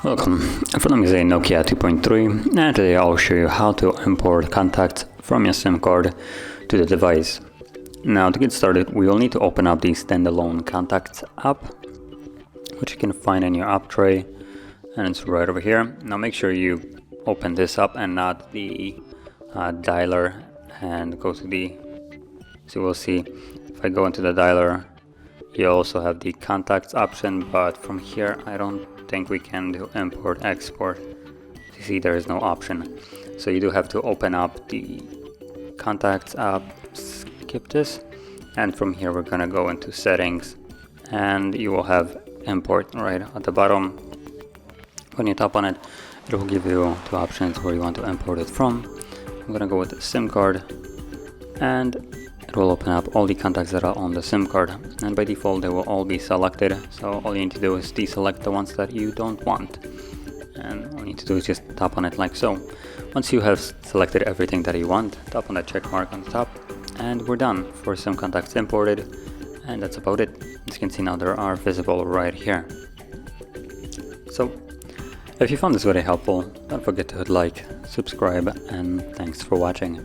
Welcome, in front of me is a NOKIA 2.3 and today I'll show you how to import contacts from your SIM card to the device. Now to get started we will need to open up the standalone contacts app, which you can find in your app tray, and it's right over here. Now make sure you open this up and not the dialer, and go to the, so we'll see if I go into the dialer you also have the contacts option, but from here I don't think we can do import export. You see there is no option, so you do have to open up the contacts app, skip this, and from here we're gonna go into settings and you will have import right at the bottom. When you tap on it, it will give you two options where you want to import it from. I'm gonna go with the SIM card and it will open up all the contacts that are on the SIM card, and by default they will all be selected, so all you need to do is deselect the ones that you don't want, and all you need to do is just tap on it like so. Once you have selected everything that you want, tap on the check mark on the top and we're done for SIM contacts imported, and that's about it. As you can see now they are visible right here. So if you found this very helpful, don't forget to hit like, subscribe, and thanks for watching.